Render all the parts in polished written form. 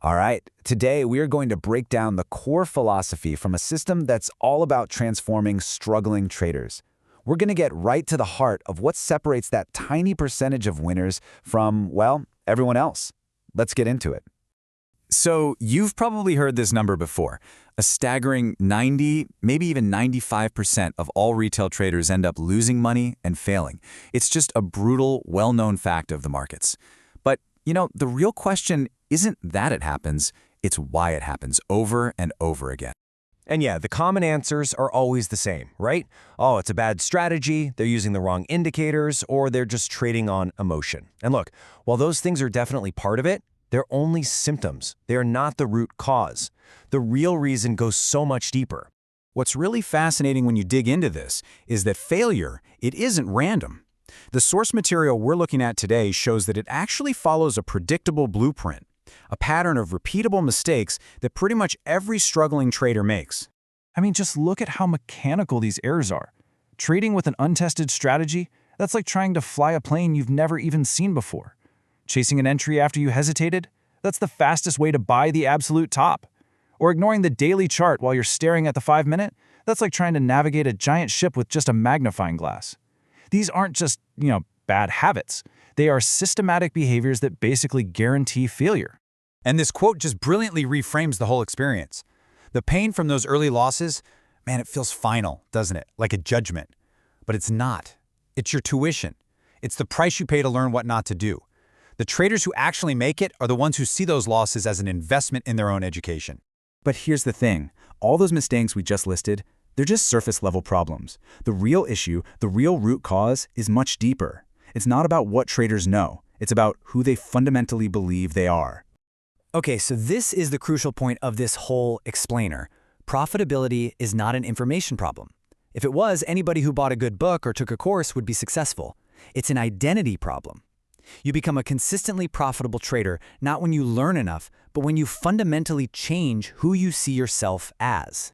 All right, today we are going to break down the core philosophy from a system that's all about transforming struggling traders. We're going to get right to the heart of what separates that tiny percentage of winners from, well, everyone else. Let's get into it. So you've probably heard this number before. A staggering 90, maybe even 95% of all retail traders end up losing money and failing. It's just a brutal, well-known fact of the markets. But, the real question isn't that it happens, it's why it happens over and over again. And yeah, the common answers are always the same, right? Oh, it's a bad strategy, they're using the wrong indicators, or they're just trading on emotion. And look, while those things are definitely part of it, they're only symptoms. They are not the root cause. The real reason goes so much deeper. What's really fascinating when you dig into this is that failure, it isn't random. The source material we're looking at today shows that it actually follows a predictable blueprint, a pattern of repeatable mistakes that pretty much every struggling trader makes. I mean, just look at how mechanical these errors are. Trading with an untested strategy, that's like trying to fly a plane you've never even seen before. Chasing an entry after you hesitated, that's the fastest way to buy the absolute top. Or ignoring the daily chart while you're staring at the 5-minute, that's like trying to navigate a giant ship with just a magnifying glass. These aren't just, bad habits. They are systematic behaviors that basically guarantee failure. And this quote just brilliantly reframes the whole experience. The pain from those early losses, man, it feels final, doesn't it? Like a judgment. But it's not. It's your tuition. It's the price you pay to learn what not to do. The traders who actually make it are the ones who see those losses as an investment in their own education. But here's the thing. All those mistakes we just listed, they're just surface-level problems. The real issue, the real root cause, is much deeper. It's not about what traders know. It's about who they fundamentally believe they are. Okay, so this is the crucial point of this whole explainer. Profitability is not an information problem. If it was, anybody who bought a good book or took a course would be successful. It's an identity problem. You become a consistently profitable trader not when you learn enough, but when you fundamentally change who you see yourself as.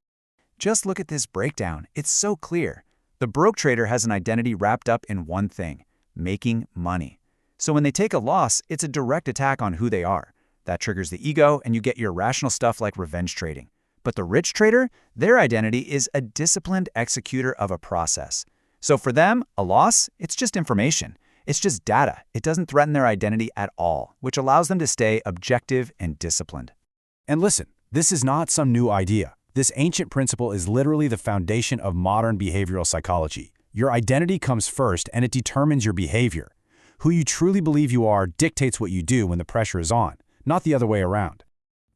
Just look at this breakdown. It's so clear. The broke trader has an identity wrapped up in one thing: making money. So when they take a loss, it's a direct attack on who they are. That triggers the ego, and you get your irrational stuff like revenge trading. But the rich trader, their identity is a disciplined executor of a process. So for them, a loss, it's just information. It's just data. It doesn't threaten their identity at all, which allows them to stay objective and disciplined. And listen, this is not some new idea. This ancient principle is literally the foundation of modern behavioral psychology. Your identity comes first, and it determines your behavior. Who you truly believe you are dictates what you do when the pressure is on, not the other way around.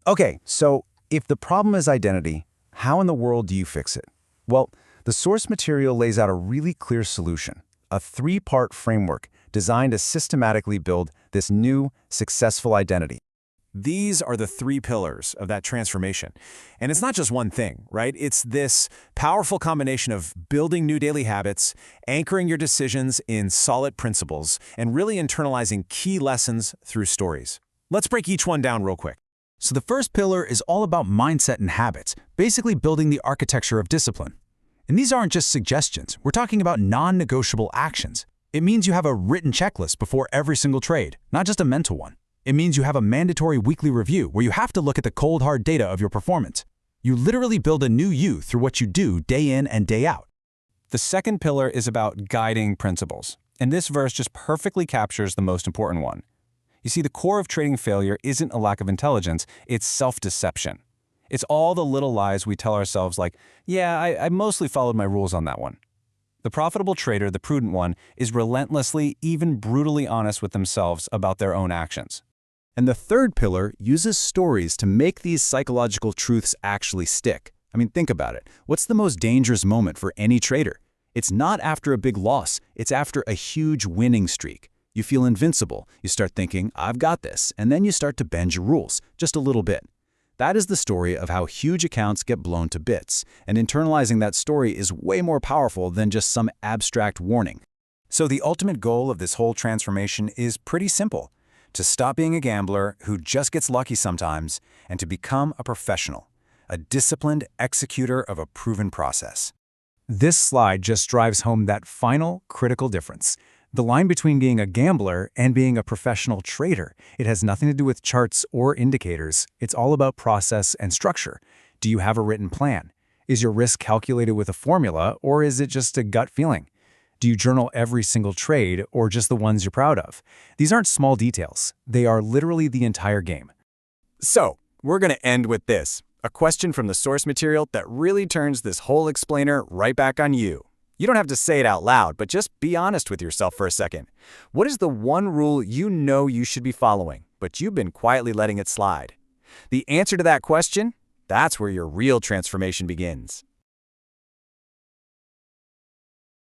Okay, so if the problem is identity, how in the world do you fix it? Well, the source material lays out a really clear solution, a 3-part framework designed to systematically build this new, successful identity. These are the 3 pillars of that transformation. And it's not just one thing, right? It's this powerful combination of building new daily habits, anchoring your decisions in solid principles, and really internalizing key lessons through stories. Let's break each one down real quick. So the first pillar is all about mindset and habits, basically building the architecture of discipline. And these aren't just suggestions. We're talking about non-negotiable actions. It means you have a written checklist before every single trade, not just a mental one. It means you have a mandatory weekly review where you have to look at the cold, hard data of your performance. You literally build a new you through what you do day in and day out. The second pillar is about guiding principles, and this verse just perfectly captures the most important one. You see, the core of trading failure isn't a lack of intelligence, it's self-deception. It's all the little lies we tell ourselves like, yeah, I mostly followed my rules on that one. The profitable trader, the prudent one, is relentlessly, even brutally honest with themselves about their own actions. And the third pillar uses stories to make these psychological truths actually stick. I mean, think about it. What's the most dangerous moment for any trader? It's not after a big loss. It's after a huge winning streak. You feel invincible. You start thinking, I've got this. And then you start to bend your rules, just a little bit. That is the story of how huge accounts get blown to bits. And internalizing that story is way more powerful than just some abstract warning. So the ultimate goal of this whole transformation is pretty simple: to stop being a gambler who just gets lucky sometimes and to become a professional, a disciplined executor of a proven process. This slide just drives home that final critical difference. The line between being a gambler and being a professional trader, it has nothing to do with charts or indicators. It's all about process and structure. Do you have a written plan? Is your risk calculated with a formula, or is it just a gut feeling? Do you journal every single trade, or just the ones you're proud of? These aren't small details. They are literally the entire game. So, we're going to end with this, a question from the source material that really turns this whole explainer right back on you. You don't have to say it out loud, but just be honest with yourself for a second. What is the one rule you know you should be following, but you've been quietly letting it slide? The answer to that question? That's where your real transformation begins.